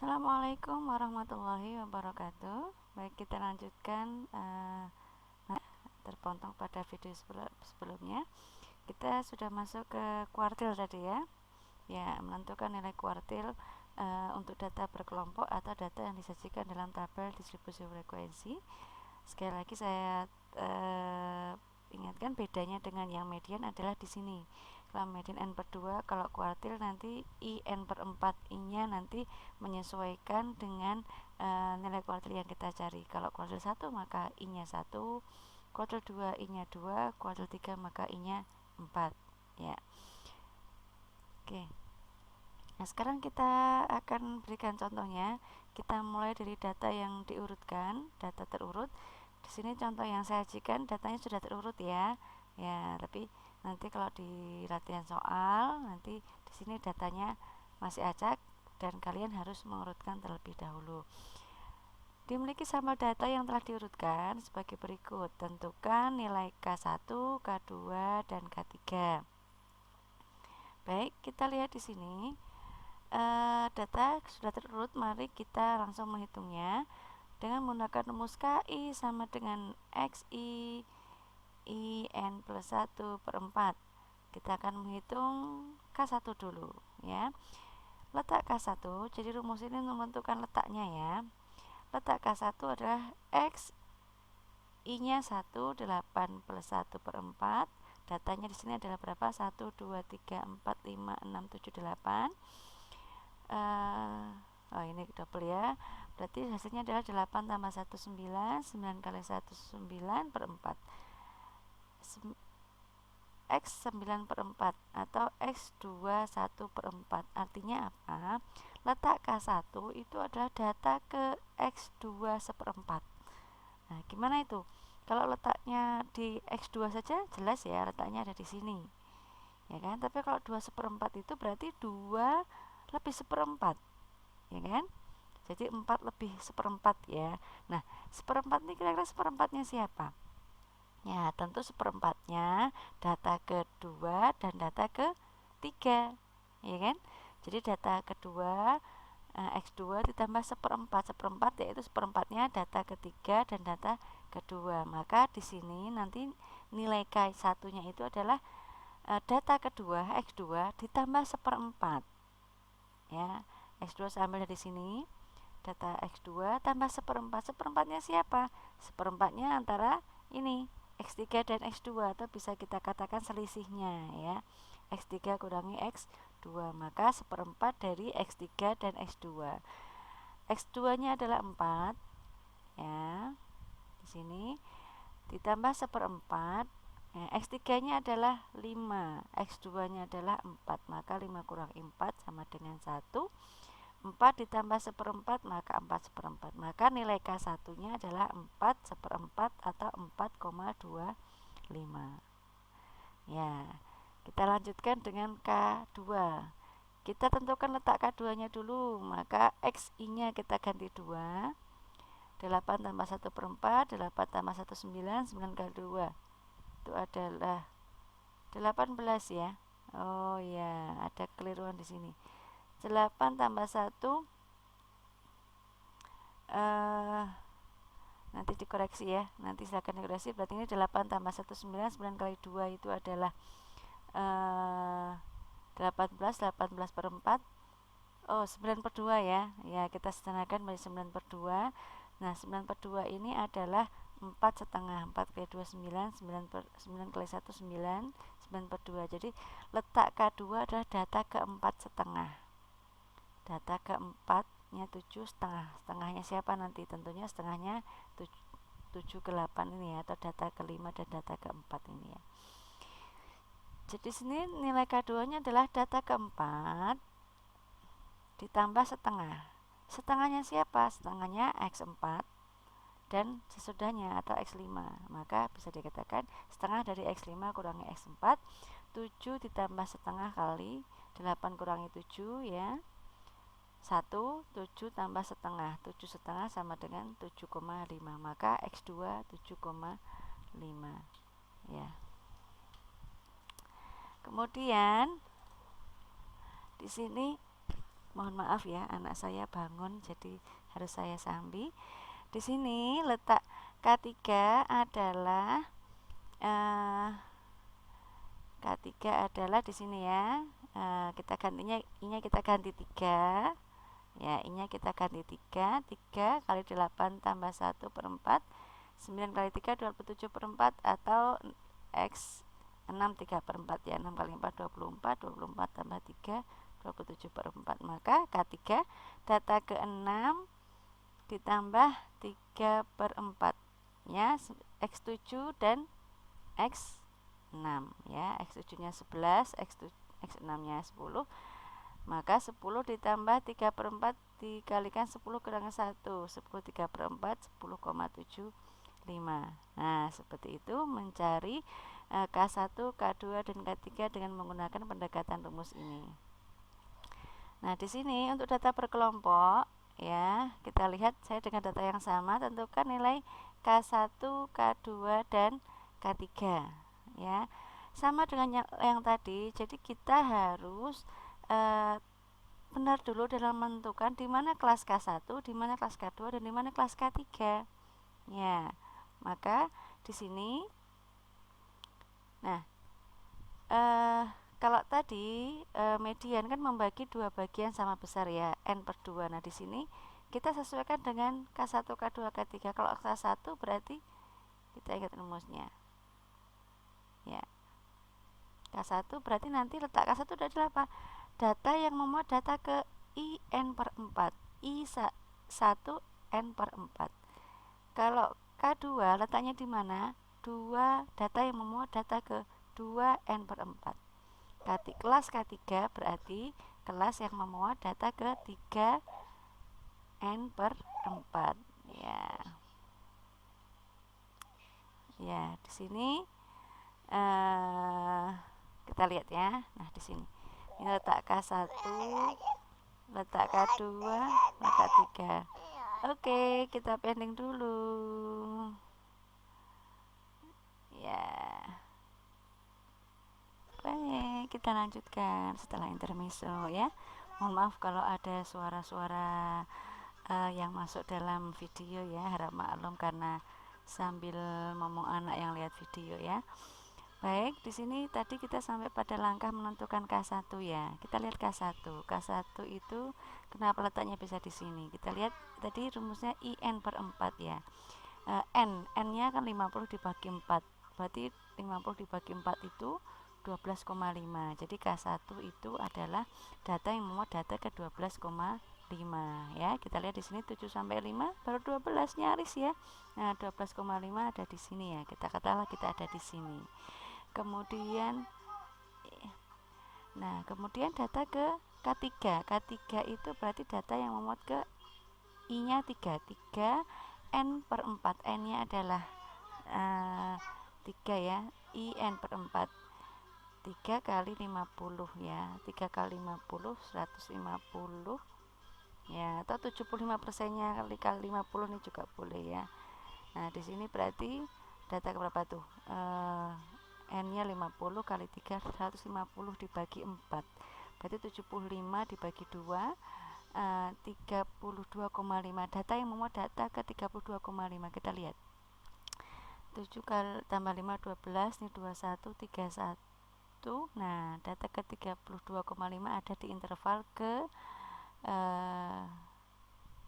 Assalamualaikum warahmatullahi wabarakatuh. Baik, kita lanjutkan terpotong pada video sebelumnya. Kita sudah masuk ke kuartil tadi ya. Ya, menentukan nilai kuartil untuk data berkelompok atau data yang disajikan dalam tabel distribusi frekuensi. Sekali lagi saya ingatkan bedanya dengan yang median adalah di sini. Kalau median n per 2, kalau kuartil nanti i n per 4, i nya nanti menyesuaikan dengan nilai kuartil yang kita cari. Kalau kuartil 1 maka i nya 1, kuartil 2 i nya 2, kuartil 3 maka i nya 4 ya. Oke. Nah, sekarang kita akan berikan contohnya. Kita mulai dari data yang diurutkan, data terurut. Di sini contoh yang saya sajikan datanya sudah terurut ya. Ya, tapi nanti kalau di latihan soal nanti di sini datanya masih acak dan kalian harus mengurutkan terlebih dahulu. Dimiliki sampel data yang telah diurutkan sebagai berikut. Tentukan nilai K1, K2, dan K3. Baik, kita lihat di sini. Data sudah terurut, mari kita langsung menghitungnya dengan menggunakan rumus KI sama dengan XI I n plus 1 per 4. Kita akan menghitung K1 dulu ya. Letak K1, jadi rumus ini menentukan letaknya ya. Letak K1 adalah X I nya 1, 8 plus 1 per 4. Datanya di sini adalah berapa? 1, 2, 3, 4, 5, 6, 7, 8. Ini double ya. Berarti hasilnya adalah 8 tambah 1, 9. 9 kali 1, 9 per 4. X 9 per 4 atau X2 1 per 4. Artinya apa? Letak K1 itu adalah data ke X2 seperempat. Nah, gimana itu? Kalau letaknya di X2 saja jelas ya, letaknya ada di sini ya kan. Tapi kalau 2 seperempat itu berarti 2 lebih seperempat ya kan. Jadi 4 lebih seperempat ya. Nah, seperempat ini kira-kira seperempatnya siapa? Ya, tentu seperempatnya data kedua dan data ketiga ya kan. Jadi data kedua X2 ditambah seperempat. Seperempat yaitu seperempatnya data ketiga dan data kedua. Maka di sini nanti nilai K1 nya itu adalah data kedua X2 ditambah seperempat ya. X2 saya ambil dari sini, data X2 tambah seperempat. Seperempatnya siapa? Seperempatnya antara ini X3 dan X2, atau bisa kita katakan selisihnya ya. X3 kurangi X2, maka seperempat dari X3 dan X2. X2 nya adalah 4 ya. Di sini ditambah seperempat. X3 nya adalah 5, X2 nya adalah 4, maka 5 kurangi 4 sama dengan 1. 4 ditambah seperempat maka 4 seperempat. Maka nilai K1 nya adalah 4 seperempat atau 4,25 ya. Kita lanjutkan dengan K2. Kita tentukan letak K2 nya dulu. Maka XI nya kita ganti 2. 8 tambah 1 per 4, 8 tambah 1 9, 9 kali 2 itu adalah 18 ya. Oh ya, ada keliruan di sini. 8 tambah 1 nanti dikoreksi ya. Nanti silakan dikoreksi. Berarti ini 8 tambah 1 9, 9 kali 2 itu adalah 18 per 4. Oh, 9 per 2 ya. Ya, kita sederhanakan menjadi 9 per 2. Nah, 9 per 2 ini adalah 4 setengah. 4 kali 2 9, 9 kali 1 9, 9 per 2. Jadi letak K2 adalah data keempat setengah. Data keempat nya 7 setengah. Setengahnya siapa nanti? Tentunya setengahnya 7 ke 8 ini ya, atau data kelima dan data keempat ini ya. Jadi sini nilai K2 nya adalah data keempat ditambah setengah. Setengahnya siapa? Setengahnya X4 dan sesudahnya atau X5. Maka bisa dikatakan setengah dari X5 kurangi X4. 7 ditambah setengah kali 8 kurangi 7 ya. 1, 7 tambah setengah. 7 setengah sama dengan 7,5. Maka X2 7,5 ya. Kemudian di sini Mohon maaf ya, anak saya bangun jadi harus saya sambi. Di sini letak K3 adalah K3 adalah di sini ya. Kita gantinya I-nya kita ganti 3. Ya, I-nya kita ganti 3. 3 kali 8 tambah 1 per 4. 9 kali 3 27 per 4 atau X 6 3 per 4 ya. 6 kali 4 24. 24 tambah 3 27 per 4. Maka K3 data ke-6 ditambah 3 per 4 ya, X7 dan X6 ya. X7 nya 11, X6 nya 10. Maka 10 ditambah 3 per 4 dikalikan 10 kurangi 1. 10 3 per 4 10,75. Nah, seperti itu mencari K1, K2 dan K3 dengan menggunakan pendekatan rumus ini. Nah, di sini untuk data per kelompok ya, kita lihat saya dengan data yang sama tentukan nilai K1, K2 dan K3 ya. Sama dengan yang tadi. Jadi kita harus benar dulu dalam menentukan di mana kelas K1, di mana kelas K2 dan di mana kelas K3. Ya. Maka di sini nah kalau tadi median kan membagi dua bagian sama besar ya, N per 2. Nah, di sini kita sesuaikan dengan K1, K2, K3. Kalau K1 berarti kita ingat rumusnya. Ya. K1 berarti nanti letak K1 adalah apa? Data yang memuat data ke I N per 4. I1 N per 4. Kalau K2 letaknya di mana? Data yang memuat data ke 2N per 4. Kelas K3 berarti kelas yang memuat data ke 3N per 4 ya. Ya, di sini kita lihat ya. Nah, di sini ini letak K1, letak K2, letak 3. Oke, kita pending dulu ya. Baik, kita lanjutkan setelah intermezzo ya. Mohon maaf kalau ada suara-suara yang masuk dalam video ya, harap maklum karena sambil ngomong anak yang lihat video ya. Baik, di sini tadi kita sampai pada langkah menentukan K1 ya. Kita lihat K1. K1 itu kenapa letaknya bisa di sini? Kita lihat tadi rumusnya IN per 4 ya. N-nya kan 50 dibagi 4. Berarti 50 dibagi 4 itu 12,5. Jadi K1 itu adalah data yang memuat data ke 12,5 ya. Kita lihat di sini 7 sampai 5 baru 12 nyaris ya. Nah, 12,5 ada di sini ya. Katakanlah kita ada di sini. Kemudian data ke K3. K3 itu berarti data yang memuat ke I-nya 3. 3 N per 4. N-nya adalah 3 ya. I N per 4. 3 kali 50 ya. 3 kali 50 150 ya, atau 75%-nya kali 50 ini juga boleh ya. Nah, di sini berarti data berapa tuh? N-nya 50 kali 3 150 dibagi 4. Berarti 75 dibagi 2 32,5. Data yang memuat data ke 32,5. Kita lihat. 7 kali tambah 5 12 ini 21 31. Nah, data ke 32,5 ada di interval ke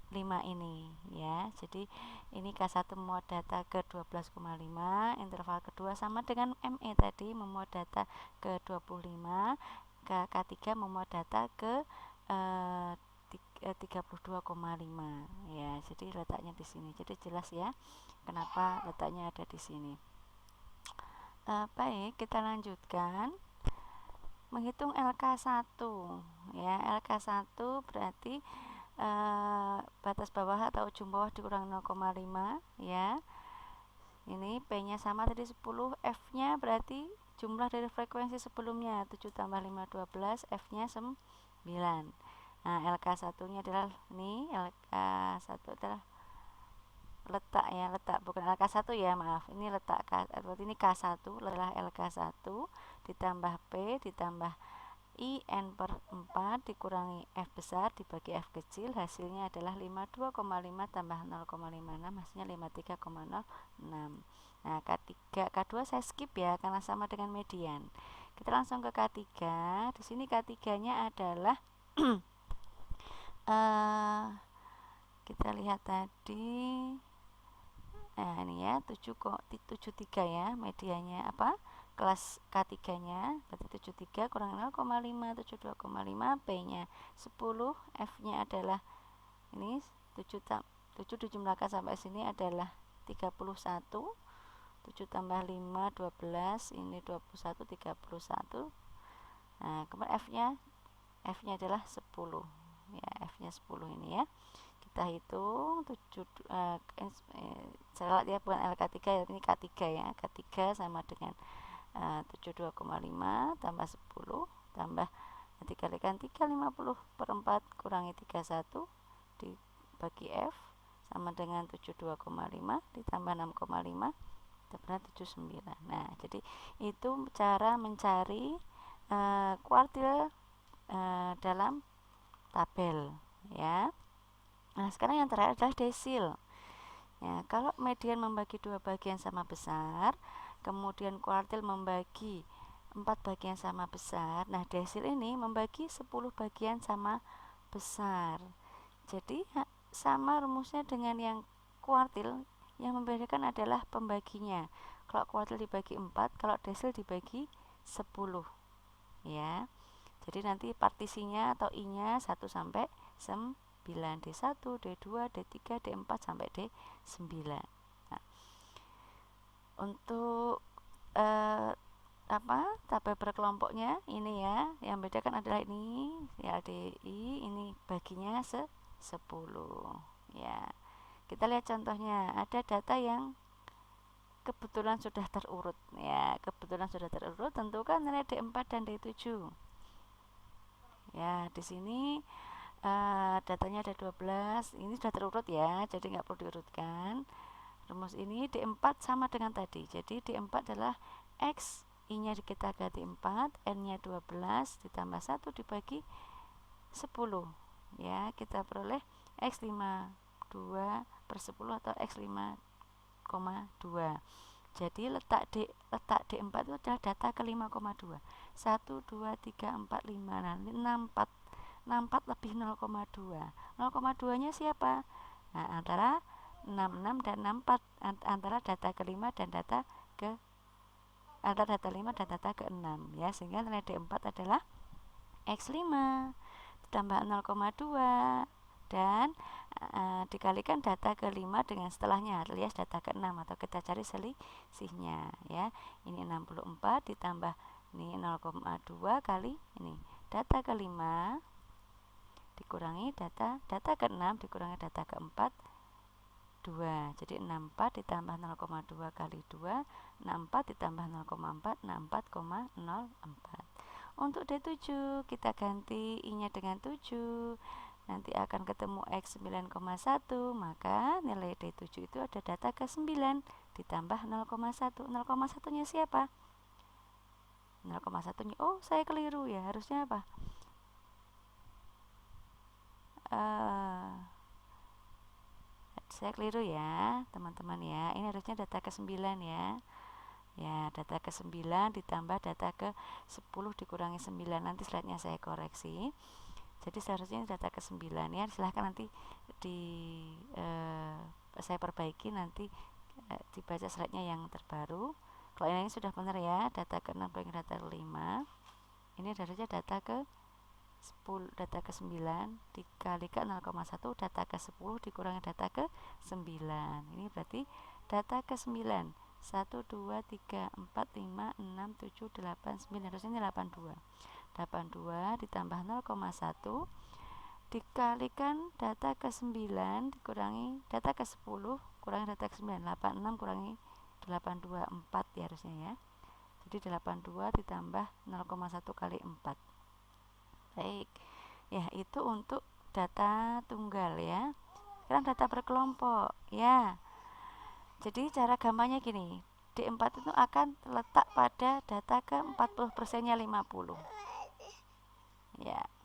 5 ini ya. Jadi ini K1 memuat data ke 12,5, interval kedua sama dengan ME tadi memuat data ke 25, K3 memuat data ke 32,5 ya. Jadi letaknya di sini. Jadi jelas ya kenapa letaknya ada di sini. Baik, kita lanjutkan menghitung LK1 ya. LK1 berarti batas bawah atau ujung bawah dikurang 0,5 ya. Ini P-nya sama tadi 10, F-nya berarti jumlah dari frekuensi sebelumnya 7 tambah 5 12, F-nya 9. Nah, LK1-nya adalah ini, LK1 adalah letak bukan LK1 ya, maaf. Ini letak berarti ini K1 adalah LK1 ditambah P ditambah I N per 4 dikurangi F besar dibagi F kecil, hasilnya adalah 52,5 tambah 0,56, hasilnya 53,06. Nah, K2 saya skip ya karena sama dengan median. Kita langsung ke K3. Di sini K3-nya adalah kita lihat tadi. Nah, ini ya 7,73 ya medianya apa? Kelas K3-nya berarti 73 kurang 0,5, 72,5, P-nya 10, F-nya adalah ini 7 dijumlahkan sampai sini adalah 31, 7 tambah 5 12, ini 21, 31. Nah, kemudian F-nya adalah 10. Ya, F-nya 10 ini ya. Kita hitung 7 salah ya, bukan LK3 ya, ini K3 ya. K3 sama dengan 72,5 tambah 10 tambah dikalikan 350 per 4 kurangi 31 dibagi F sama dengan 72,5 ditambah 6,5 benar 79. Nah, jadi itu cara mencari kuartil dalam tabel ya. Nah, sekarang yang terakhir adalah desil. Ya, kalau median membagi 2 bagian sama besar, kemudian kuartil membagi 4 bagian sama besar, nah desil ini membagi 10 bagian sama besar. Jadi sama rumusnya dengan yang kuartil, yang membedakan adalah pembaginya. Kalau kuartil dibagi 4, kalau desil dibagi 10 ya. Jadi nanti partisinya atau I-nya 1 sampai 9, D1, D2, D3, D4 sampai D9. Nah, untuk tabel berkelompoknya ini ya, yang bedakan adalah ini LDI, ini baginya 10 ya. Kita lihat contohnya, ada data yang kebetulan sudah terurut ya, tentukan nilai D4 dan D7 ya. Di sini datanya ada 12, ini sudah terurut ya, jadi nggak perlu diurutkan. Rumus ini D4 sama dengan tadi, jadi D4 adalah X, I-nya kita ganti 4, N-nya 12 ditambah 1 dibagi 10 ya, kita peroleh X52 per 10 atau X5,2. Jadi letak D4 itu adalah data ke 5,2. 1, 2, 3, 4, 5. Nah, ini 64 lebih 0,2. 0,2 nya siapa? Nah, antara 66 dan 64, antara data ke-5 dan data ke antara data 5 dan data ke-6 ya, sehingga nilai D4 adalah X5 ditambah 0,2 dan dikalikan data ke-5 dengan setelahnya alias data ke-6, atau kita cari selisihnya ya. Ini 64 ditambah ini 0,2 kali ini data ke-5 dikurangi data ke-6 dikurangi data ke-4 2. Jadi 64 ditambah 0,2 kali 2, 64 ditambah 0,4, 64,04. Untuk D7 kita ganti I-nya dengan 7. Nanti akan ketemu X 9,1, maka nilai D7 itu ada data ke-9 ditambah 0,1. 0,1 nya siapa? 0,1 nya, oh saya keliru ya, harusnya apa? Saya keliru ya teman-teman ya, ini harusnya data ke-9 ya. Ya, data ke-9 ditambah data ke-10 dikurangi 9. Nanti slide-nya saya koreksi. Jadi seharusnya data ke-9 ya. Silahkan nanti saya perbaiki nanti dibaca slide-nya yang terbaru. Kalau ini sudah benar ya, data ke-6 dengan data ke-5. Ini harusnya data ke-10, data ke-9 dikalikan 0,1, data ke-10 dikurangi data ke-9. Ini berarti data ke-9 1, 2, 3, 4, 5, 6, 7, 8, 9, harusnya ini 82. 82 ditambah 0,1 dikalikan data ke-9 dikurangi data ke-10 kurangi data ke-9, 86 kurangi 82, 4 ya harusnya ya. Jadi 82 ditambah 0,1 kali 4. Baik. Ya, itu untuk data tunggal ya. Sekarang data berkelompok ya. Jadi cara gampangnya gini, D4 itu akan terletak pada data ke 40%-nya 50. Ya.